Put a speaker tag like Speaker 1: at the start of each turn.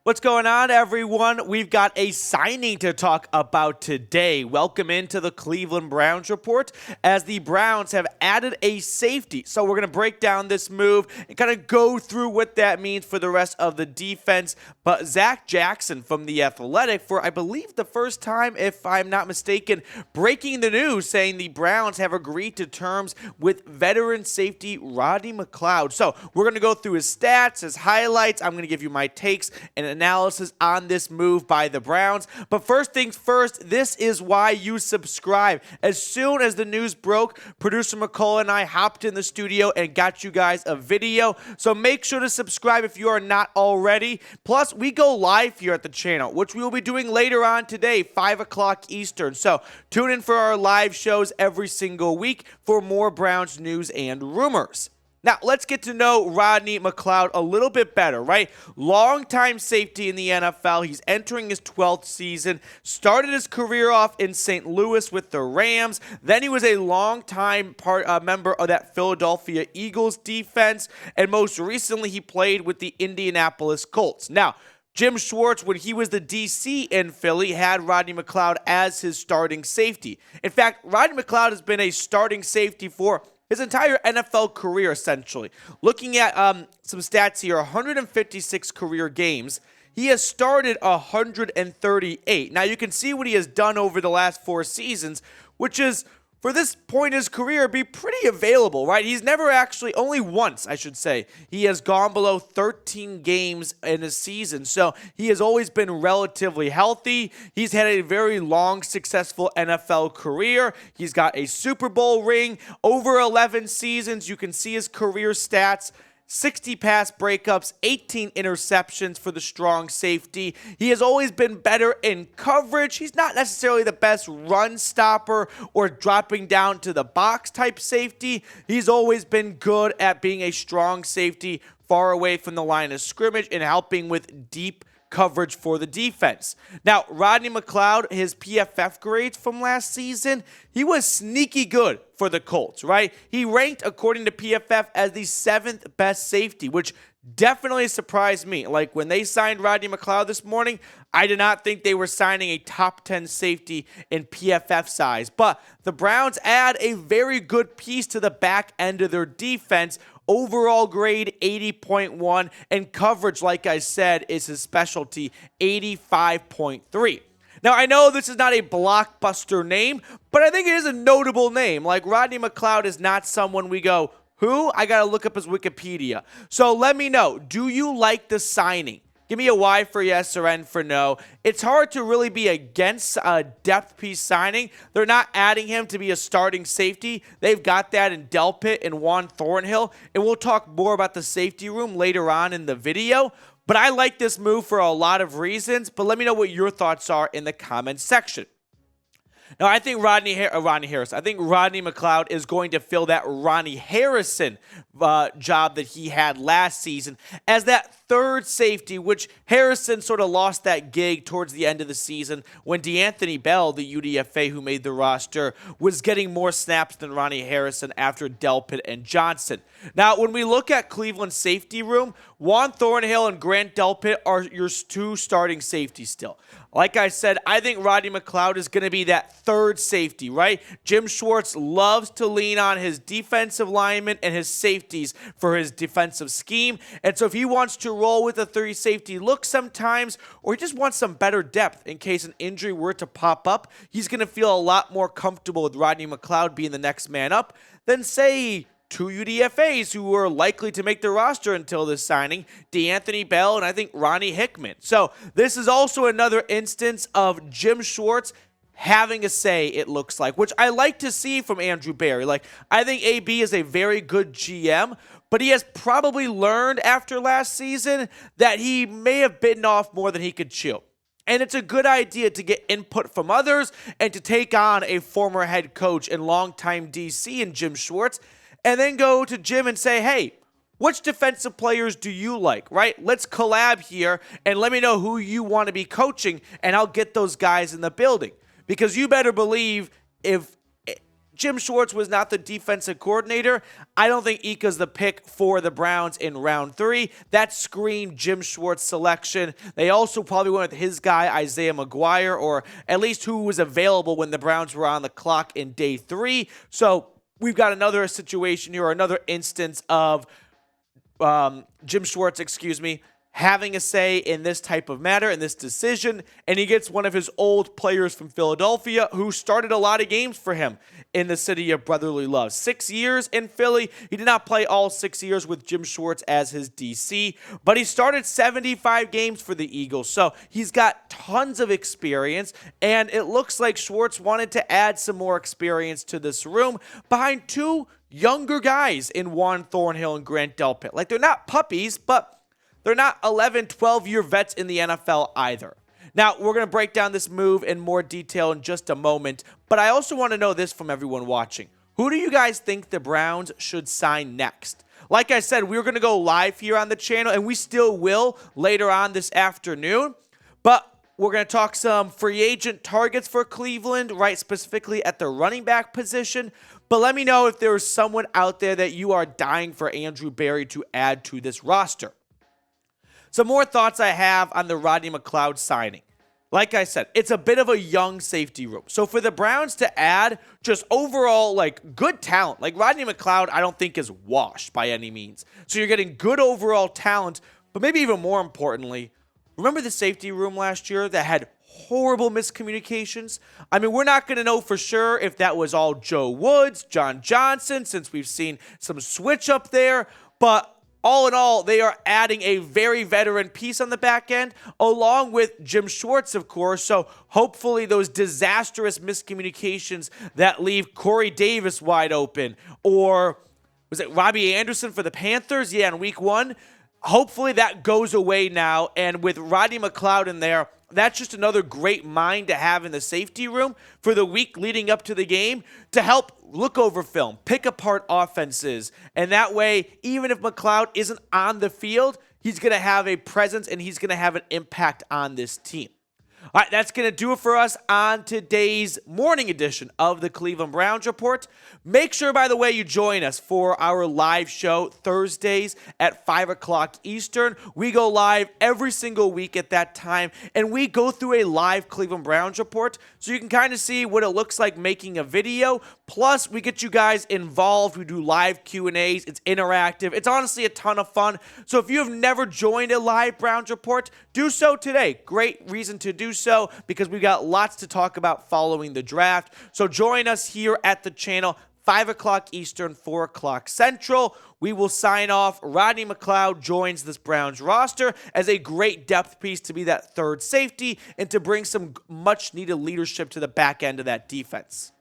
Speaker 1: What's going on, everyone? We've got a signing to talk about today. Welcome into the Cleveland Browns report, as the Browns have added a safety. So we're going to break down this move and kind of go through what that means for the rest of the defense. But Zach Jackson from The Athletic, for I believe the first time, if I'm not mistaken, breaking the news saying the Browns have agreed to terms with veteran safety Rodney McLeod. So we're going to go through his stats, his highlights. I'm going to give you my takes and analysis on this move by the Browns. But first things first, this is why you subscribe. As soon as the news broke, producer McCall and I hopped in the studio and got you guys a video. So make sure to subscribe if you are not already. Plus, we go live here at the channel, which we will be doing later on today, 5 o'clock Eastern. So tune in for our live shows every single week for more Browns news and rumors. Now, let's get to know Rodney McLeod a little bit better, right? Longtime safety in the NFL. He's entering his 12th season. Started his career off in St. Louis with the Rams. Then he was a longtime member of that Philadelphia Eagles defense. And most recently, he played with the Indianapolis Colts. Now, Jim Schwartz, when he was the DC in Philly, had Rodney McLeod as his starting safety. In fact, Rodney McLeod has been a starting safety for his entire NFL career, essentially. Looking at some stats here, 156 career games. He has started 138. Now, you can see what he has done over the last 4 seasons, which is, for this point in his career, be pretty available, right? He's never actually, only once, I should say, he has gone below 13 games in a season. So he has always been relatively healthy. He's had a very long, successful NFL career. He's got a Super Bowl ring, over 11 seasons. You can see his career stats. 60 pass breakups, 18 interceptions for the strong safety. He has always been better in coverage. He's not necessarily the best run stopper or dropping down to the box type safety. He's always been good at being a strong safety far away from the line of scrimmage and helping with deep coverage for the defense. Now, Rodney McLeod, his PFF grades from last season, he was sneaky good for the Colts, right? He ranked, according to PFF, as the 7th best safety, which definitely surprised me. Like, when they signed Rodney McLeod this morning, I did not think they were signing a top 10 safety in PFF size. But the Browns add a very good piece to the back end of their defense. Overall grade 80.1, and coverage, like I said, is his specialty, 85.3. Now, I know this is not a blockbuster name, but I think it is a notable name. Like, Rodney McLeod is not someone we go, who? I got to look up his Wikipedia. So let me know, do you like the signing? Give me a Y for yes or N for no. It's hard to really be against a depth piece signing. They're not adding him to be a starting safety. They've got that in Delpit and Juan Thornhill, and we'll talk more about the safety room later on in the video. But I like this move for a lot of reasons, but let me know what your thoughts are in the comments section. Now, I think Rodney McLeod is going to fill that Ronnie Harrison job that he had last season as that third safety, which Harrison sort of lost that gig towards the end of the season when DeAnthony Bell, the UDFA who made the roster, was getting more snaps than Ronnie Harrison after Delpit and Johnson. Now, when we look at Cleveland's safety room, Juan Thornhill and Grant Delpit are your 2 starting safeties still. Like I said, I think Rodney McLeod is going to be that third safety, right? Jim Schwartz loves to lean on his defensive linemen and his safeties for his defensive scheme. And so if he wants to roll with a 3 safety look sometimes, or he just wants some better depth in case an injury were to pop up, he's going to feel a lot more comfortable with Rodney McLeod being the next man up than, say, 2 UDFAs who were likely to make the roster until this signing, DeAnthony Bell and I think Ronnie Hickman. So this is also another instance of Jim Schwartz having a say, it looks like, which I like to see from Andrew Berry. Like, I think AB is a very good GM, but he has probably learned after last season that he may have bitten off more than he could chew. And it's a good idea to get input from others and to take on a former head coach and longtime DC in Jim Schwartz, and then go to Jim and say, hey, which defensive players do you like, right? Let's collab here and let me know who you want to be coaching, and I'll get those guys in the building. Because you better believe if Jim Schwartz was not the defensive coordinator. I don't think Ika's the pick for the Browns in round 3. That screamed Jim Schwartz selection. They also probably went with his guy, Isaiah McGuire, or at least who was available when the Browns were on the clock in day 3. So we've got another situation here, or another instance of Jim Schwartz, having a say in this type of matter, in this decision, and he gets one of his old players from Philadelphia who started a lot of games for him in the city of brotherly love. 6 years in Philly. He did not play all 6 years with Jim Schwartz as his DC, but he started 75 games for the Eagles, so he's got tons of experience, and it looks like Schwartz wanted to add some more experience to this room behind two younger guys in Juan Thornhill and Grant Delpit. Like, they're not puppies, but they're not 11, 12-year vets in the NFL either. Now, we're going to break down this move in more detail in just a moment, but I also want to know this from everyone watching. Who do you guys think the Browns should sign next? Like I said, we're going to go live here on the channel, and we still will later on this afternoon, but we're going to talk some free agent targets for Cleveland, right, specifically at the running back position. But let me know if there is someone out there that you are dying for Andrew Berry to add to this roster. Some more thoughts I have on the Rodney McLeod signing. Like I said, it's a bit of a young safety room. So for the Browns to add just overall, like, good talent, like Rodney McLeod, I don't think is washed by any means. So you're getting good overall talent, but maybe even more importantly, remember the safety room last year that had horrible miscommunications? I mean, we're not going to know for sure if that was all Joe Woods, John Johnson, since we've seen some switch up there, but all in all, they are adding a very veteran piece on the back end, along with Jim Schwartz, of course. So hopefully those disastrous miscommunications that leave Corey Davis wide open, or was it Robbie Anderson for the Panthers? Yeah, in week 1. Hopefully that goes away now. And with Rodney McLeod in there, that's just another great mind to have in the safety room for the week leading up to the game to help look over film, pick apart offenses. And that way, even if McLeod isn't on the field, he's going to have a presence and he's going to have an impact on this team. All right, that's going to do it for us on today's morning edition of the Cleveland Browns Report. Make sure, by the way, you join us for our live show Thursdays at 5 o'clock Eastern. We go live every single week at that time, and we go through a live Cleveland Browns Report so you can kind of see what it looks like making a video. Plus, we get you guys involved. We do live Q&As. It's interactive. It's honestly a ton of fun. So if you have never joined a live Browns Report, do so today. Great reason to do so because we've got lots to talk about following the draft. So join us here at the channel, 5 o'clock Eastern, 4 o'clock Central. We will sign off. Rodney McLeod joins this Browns roster as a great depth piece to be that third safety and to bring some much-needed leadership to the back end of that defense.